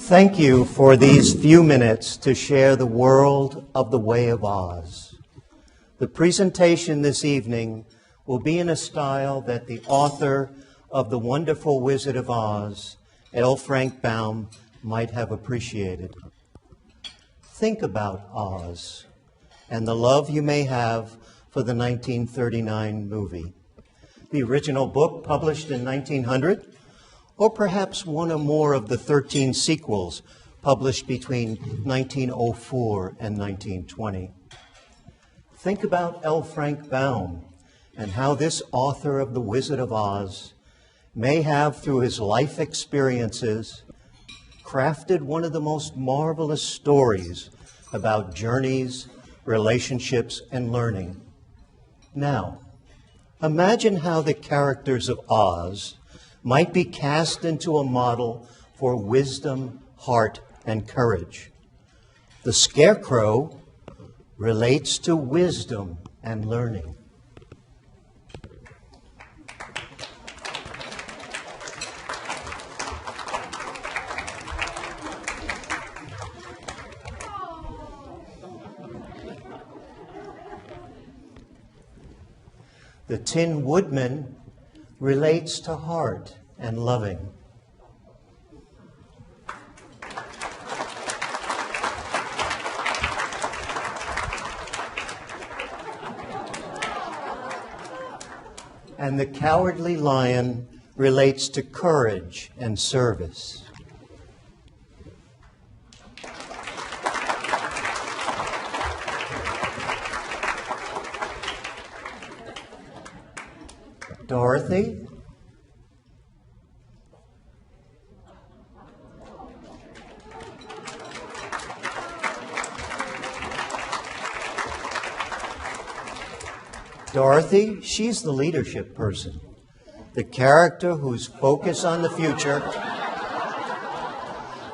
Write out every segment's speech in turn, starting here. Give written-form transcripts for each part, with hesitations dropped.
Thank you for these few minutes to share the world of The Way of Oz. The presentation this evening will be in a style that the author of The Wonderful Wizard of Oz, L. Frank Baum, might have appreciated. Think about Oz and the love you may have for the 1939 movie, the original book published in 1900, or perhaps one or more of the 13 sequels published between 1904 and 1920. Think about L. Frank Baum and how this author of The Wizard of Oz may have, through his life experiences, crafted one of the most marvelous stories about journeys, relationships, and learning. Now, imagine how the characters of Oz might be cast into a model for wisdom, heart, and courage. The Scarecrow relates to wisdom and learning. The Tin Woodman relates to heart and loving. And the Cowardly Lion relates to courage and service. Dorothy? Dorothy, she's the leadership person, the character whose focus on the future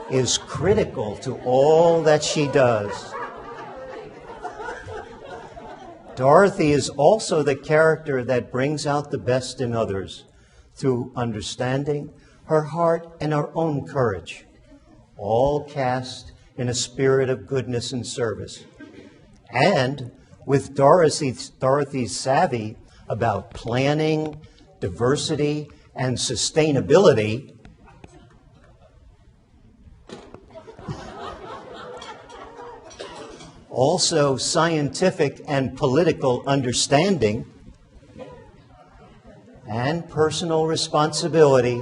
is critical to all that she does. Dorothy is also the character that brings out the best in others through understanding, her heart, and her own courage, all cast in a spirit of goodness and service. And with Dorothy's savvy about planning, diversity, and sustainability, also scientific and political understanding, and personal responsibility,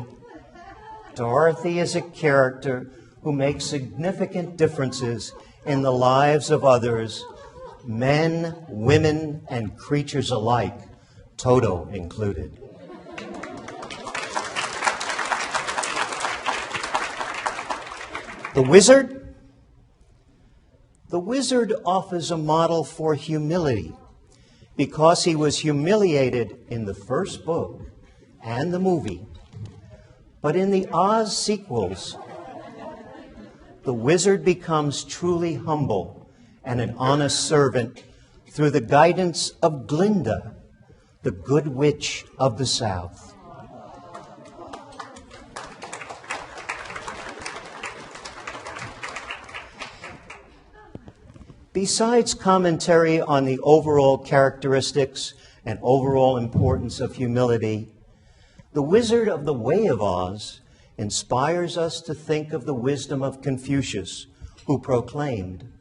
Dorothy is a character who makes significant differences in the lives of others, men, women, and creatures alike, Toto included. The Wizard? The Wizard offers a model for humility because he was humiliated in the first book and the movie. But in the Oz sequels, the Wizard becomes truly humble and an honest servant through the guidance of Glinda, the good witch of the South. Besides commentary on the overall characteristics and overall importance of humility, The Wizard of the Way of Oz inspires us to think of the wisdom of Confucius, who proclaimed,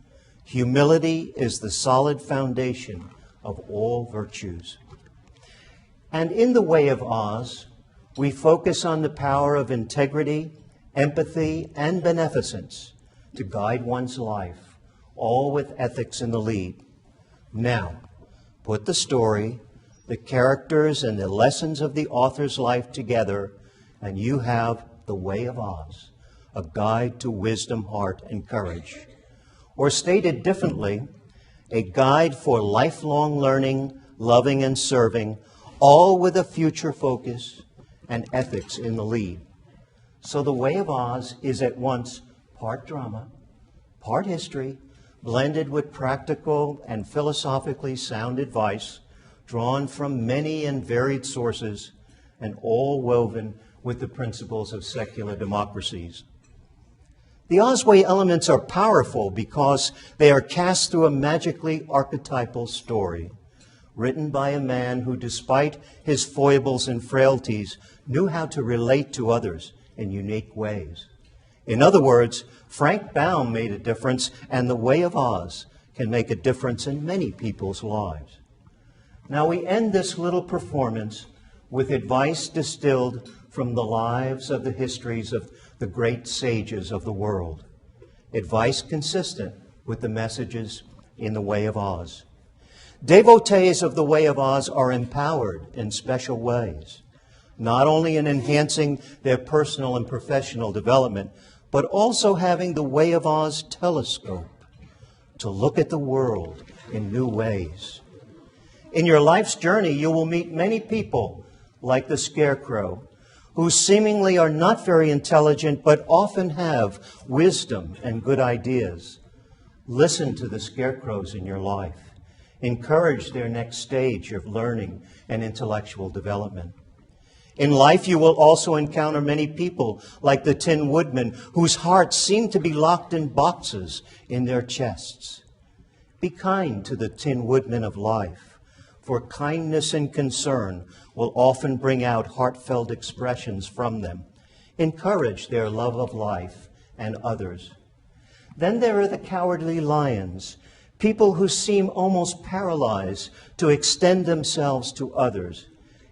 "Humility is the solid foundation of all virtues." And in The Way of Oz, we focus on the power of integrity, empathy, and beneficence to guide one's life, all with ethics in the lead. Now, put the story, the characters, and the lessons of the author's life together, and you have The Way of Oz, a guide to wisdom, heart, and courage. Or stated differently, a guide for lifelong learning, loving, and serving, all with a future focus and ethics in the lead. So The Way of Oz is at once part drama, part history, blended with practical and philosophically sound advice drawn from many and varied sources, and all woven with the principles of secular democracies. The Osway elements are powerful because they are cast through a magically archetypal story, written by a man who, despite his foibles and frailties, knew how to relate to others in unique ways. In other words, Frank Baum made a difference, and The Way of Oz can make a difference in many people's lives. Now we end this little performance with advice distilled from the lives of the histories of the great sages of the world. Advice consistent with the messages in The Way of Oz. Devotees of The Way of Oz are empowered in special ways, not only in enhancing their personal and professional development, but also having the Way of Oz telescope to look at the world in new ways. In your life's journey, you will meet many people like the Scarecrow, who seemingly are not very intelligent, but often have wisdom and good ideas. Listen to the Scarecrows in your life. Encourage their next stage of learning and intellectual development. In life, you will also encounter many people like the Tin Woodman, whose hearts seem to be locked in boxes in their chests. Be kind to the Tin Woodman of life, for kindness and concern will often bring out heartfelt expressions from them. Encourage their love of life and others. Then there are the Cowardly Lions, people who seem almost paralyzed to extend themselves to others.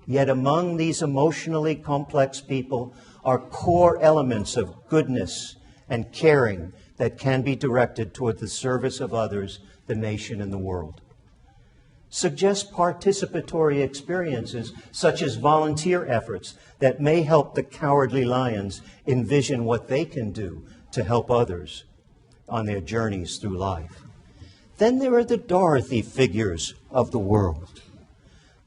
Yet among these emotionally complex people are core elements of goodness and caring that can be directed toward the service of others, the nation, and the world. Suggest participatory experiences such as volunteer efforts that may help the Cowardly Lions envision what they can do to help others on their journeys through life. Then there are the Dorothy figures of the world.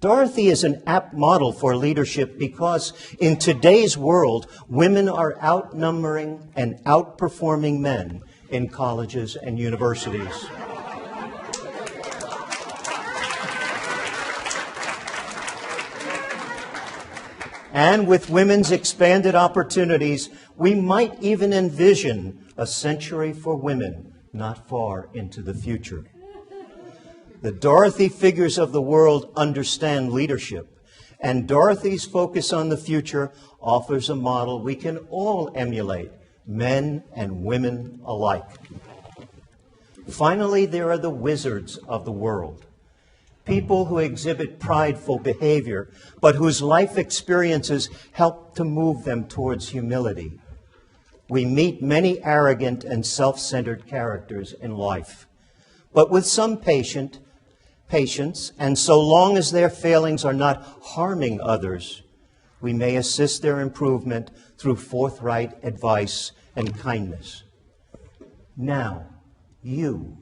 Dorothy is an apt model for leadership because in today's world, women are outnumbering and outperforming men in colleges and universities. And with women's expanded opportunities, we might even envision a century for women not far into the future. The Dorothy figures of the world understand leadership, and Dorothy's focus on the future offers a model we can all emulate, men and women alike. Finally, there are the wizards of the world, people who exhibit prideful behavior, but whose life experiences help to move them towards humility. We meet many arrogant and self-centered characters in life, but with some patience, and so long as their failings are not harming others, we may assist their improvement through forthright advice and kindness. Now, you,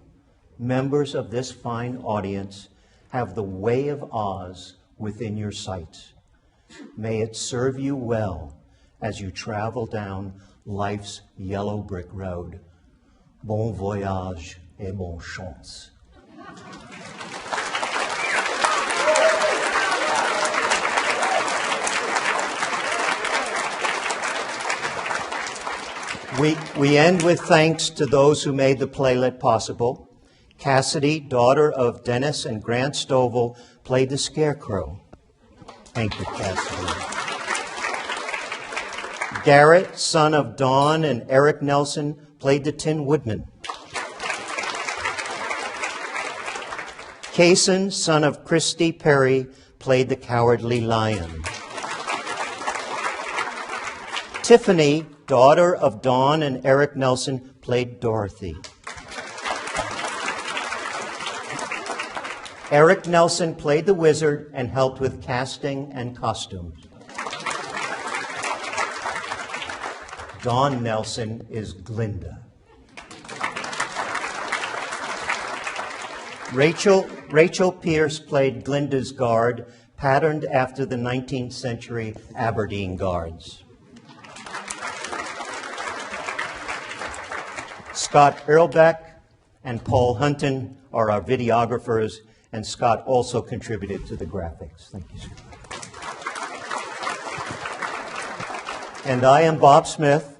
members of this fine audience, have the Way of Oz within your sights. May it serve you well as you travel down life's yellow brick road. Bon voyage et bonne chance. We end with thanks to those who made the playlet possible. Cassidy, daughter of Dennis and Grant Stovall, played the Scarecrow. Thank you, Cassidy. Garrett, son of Dawn and Eric Nelson, played the Tin Woodman. Kaysen, son of Christy Perry, played the Cowardly Lion. Tiffany, daughter of Dawn and Eric Nelson, played Dorothy. Eric Nelson played the wizard and helped with casting and costumes. Dawn Nelson is Glinda. Rachel Pierce played Glinda's guard, patterned after the 19th century Aberdeen guards. Scott Earlbeck and Paul Hunton are our videographers, and Scott also contributed to the graphics. Thank you, Scott. And I am Bob Smith,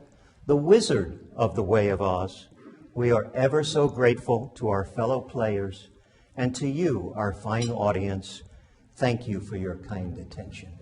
The Wizard of the Way of Oz. We are ever so grateful to our fellow players and to you, our fine audience. Thank you for your kind attention.